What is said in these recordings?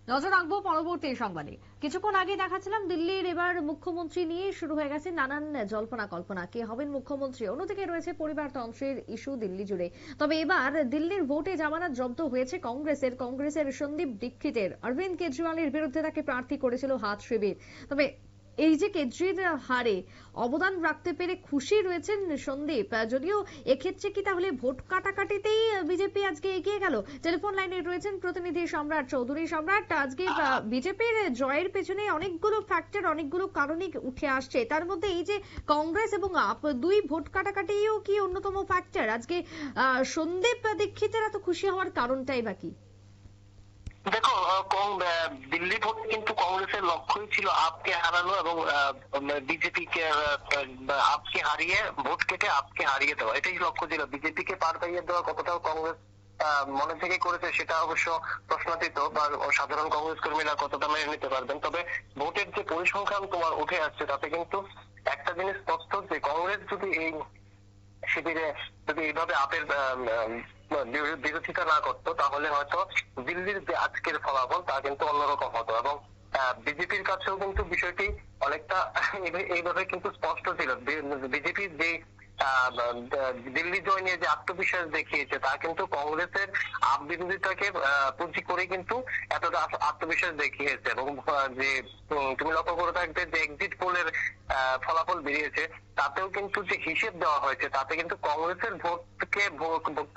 নজর রাখবো পরবর্তী সংবাদে। কিছুক্ষণ আগে দেখাচ্ছিলাম দিল্লির এবার মুখ্যমন্ত্রী নিয়ে শুরু হয়ে গেছে নানান জল্পনা কল্পনা, কে হবেন মুখ্যমন্ত্রী। অন্যদিকে রয়েছে পরিবারতন্ত্রের ইস্যু দিল্লি জুড়ে। তবে এবার দিল্লির ভোটে জামানত জব্দ হয়েছে কংগ্রেসের সন্দীপ দীক্ষিতের। অরবিন্দ কেজরিওয়ালের বিরুদ্ধে তাকে প্রার্থী করেছিল হাত শিবির। তবে এই যে কেজরির হারে অবদান রাখতে পেরে খুশি রয়েছেন সন্দীপ, যদিও এক্ষেত্রে কি তাহলে ভোট কাটাকাটিতেই বিজেপি আজকে এগিয়ে গেল? টেলিফোন লাইনে রয়েছেন প্রতিনিধি সম্রাট চৌধুরী। সম্রাট, আজকে বিজেপির জয়ের পেছনে অনেকগুলো ফ্যাক্টর, অনেকগুলো কারণই উঠে আসছে, তার মধ্যে এই যে কংগ্রেস এবং আপ দুই ভোট কাটাকাটিও কি অন্যতম ফ্যাক্টর? আজকে সন্দীপ দীক্ষিতের এত খুশি হওয়ার কারণটাই বাকি। দেখো, দিল্লি ভোট কিন্তু কংগ্রেসের লক্ষ্যই ছিল আপকে হারানো এবং বিজেপিকে আপকে হারিয়ে ভোট কেটে আপকে হারিয়ে দেওয়া। এটাই লক্ষ্য ছিল। বিজেপিকে পার পাইয়ে দেওয়া কতটাও কংগ্রেস মনে থেকে করেছে সেটা অবশ্য প্রশ্নাতীত, বা সাধারণ কংগ্রেস কর্মীরা কতটা মেনে নিতে পারবেন। তবে ভোটের যে পরিসংখ্যান তোমার উঠে আসছে তাতে কিন্তু একটা জিনিস স্পষ্ট যে কংগ্রেস যদি এই শিবিরে যদি এইভাবে আপের বিরোধিতা না করতো তাহলে হয়তো দিল্লির যে আজকের ফলাফল তা কিন্তু অন্যরকম হতো। এবং বিজেপির কাছেও কিন্তু বিষয়টি অনেকটা এইভাবে কিন্তু স্পষ্ট ছিল। বিজেপির যে দিল্লি জয় নিয়ে যে আত্মবিশ্বাস দেখিয়েছে তা কিন্তু কংগ্রেসের আপ বিরোধিতাকে পুঁজি করে কিন্তু এতটা আত্মবিশ্বাস দেখিয়েছে। এবং যে তুমি লক্ষ্য করে থাকবে যে এক্সিট পোলের ফলাফল বেরিয়েছে তাতেও কিন্তু যে হিসেব দেওয়া হয়েছে তাতে কিন্তু কংগ্রেসের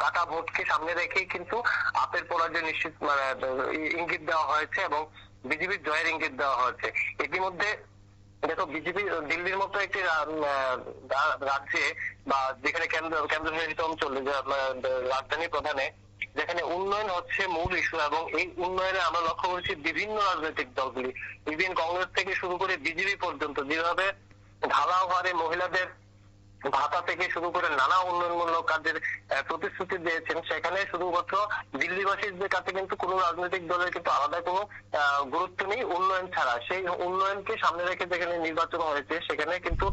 কাটা ভোটকে সামনে রেখেই কিন্তু আপের পরাজয় নিশ্চিত ইঙ্গিত দেওয়া হয়েছে এবং বিজেপির জয়ের ইঙ্গিত দেওয়া হয়েছে। ইতিমধ্যে দেখো, বিজেপি দিল্লির মতো একটি রাজ্যে বা যেখানে কেন্দ্রশাসিত অঞ্চলে রাজধানী প্রধানে যেখানে উন্নয়ন হচ্ছে মূল ইস্যু, এবং এই উন্নয়নে আমরা লক্ষ্য করছি বিভিন্ন রাজনৈতিক দলগুলি, ইভেন কংগ্রেস থেকে শুরু করে বিজেপি পর্যন্ত যেভাবে ঢালাও হারে মহিলাদের ভাতা থেকে শুরু করে নানা উন্নয়নমূলক কাজের প্রতিশ্রুতি দিয়েছেন, সেখানে শুধুমাত্র দিল্লিবাসীদের কাছে কিন্তু কোনো রাজনৈতিক দলের কিন্তু আলাদা কোনো গুরুত্ব নেই উন্নয়ন ছাড়া। সেই উন্নয়নকে সামনে রেখে যেখানে নির্বাচন হয়েছে সেখানে কিন্তু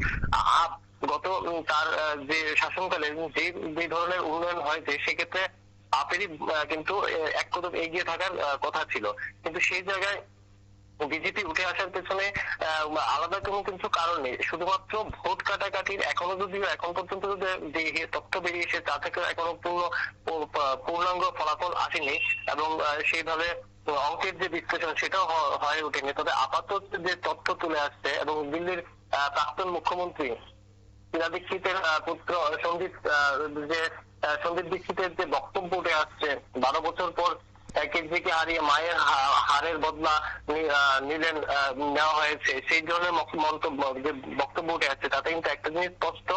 গত তার যে শাসনকালে যে ধরনের উন্নয়ন হয়েছে সেক্ষেত্রে আপেরই কিন্তু এক কদম এগিয়ে থাকার কথা ছিল। কিন্তু সেই জায়গায় বিজেপি উঠে আসার পেছনে আলাদা কোনো কিছু কারণ নেই, শুধুমাত্র ভোট কাটাকাটির এখন পর্যন্ত যে তথ্য বেরিয়েছে তা থেকে এখনো পূর্ণাঙ্গ ফলাফল আসেনি এবং সেইভাবে অঙ্কের যে বিশ্লেষণ সেটাও হয়ে ওঠেনি। তবে আপাতত যে তথ্য তুলে আসছে এবং দিল্লির প্রাক্তন মুখ্যমন্ত্রী শীলা দীক্ষিতের পুত্র সন্দীপ দীক্ষিতের যে বক্তব্য উঠে আসছে, 12 বছর পর কেজরিকে হারিয়ে মায়ের হারের বদলা নেওয়া হয়েছে, সেই ধরনের মন্তব্য যে বক্তব্য উঠে আসছে তাতে কিন্তু একটা জিনিস স্পষ্ট,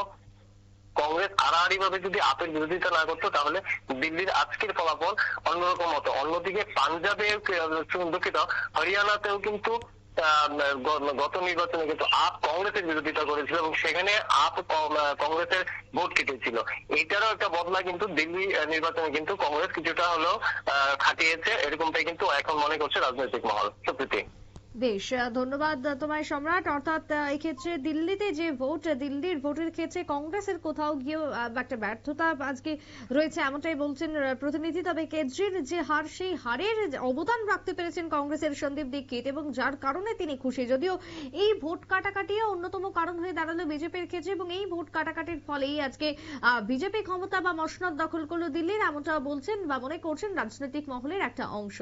কংগ্রেস আড়াআড়ি ভাবে যদি আপের বিরোধিতা না করতো তাহলে দিল্লির আজকের ফলাফল অন্যরকম হতো। অন্যদিকে পাঞ্জাবে দুঃখিত হরিয়ানাতেও কিন্তু গত নির্বাচনে কিন্তু আপ কংগ্রেসের বিরোধিতা করেছিল এবং সেখানে আপ কংগ্রেসের ভোট কেটেছিল। এটারও একটা বদলা কিন্তু দিল্লি নির্বাচনে কিন্তু কংগ্রেস কিছুটা হলেও খাটিয়েছে, এরকমটাই কিন্তু এখন মনে করছে রাজনৈতিক মহল। সুপ্রীতি, বেশ, ধন্যবাদ তোমায় সম্রাট। অর্থাৎ এক্ষেত্রে দিল্লিতে যে ভোট, দিল্লির ভোটের ক্ষেত্রে কংগ্রেসের কোথাও গিয়েও একটা ব্যর্থতা আজকে রয়েছে এমনটাই বলছেন প্রতিনিধি। তবে কেজরির যে হার, সেই হারের অবদান রাখতে পেরেছেন কংগ্রেসের সন্দীপ দীক্ষিত এবং যার কারণে তিনি খুশি। যদিও এই ভোট কাটাকাটিও অন্যতম কারণ হয়ে দাঁড়ালো বিজেপির ক্ষেত্রে এবং এই ভোট কাটাকাটির ফলেই আজকে বিজেপি ক্ষমতা বা মসনদ দখল করলো দিল্লির, এমনটা বলছেন বা মনে করছেন রাজনৈতিক মহলের একটা অংশ।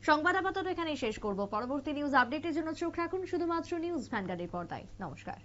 সংবাদ আপাতত এখানেই শেষ করব। পরবর্তী নিউজ আপডেটের জন্য চোখ রাখুন শুধুমাত্র নিউজ ভ্যানগার্ডের পর্দায়। নমস্কার।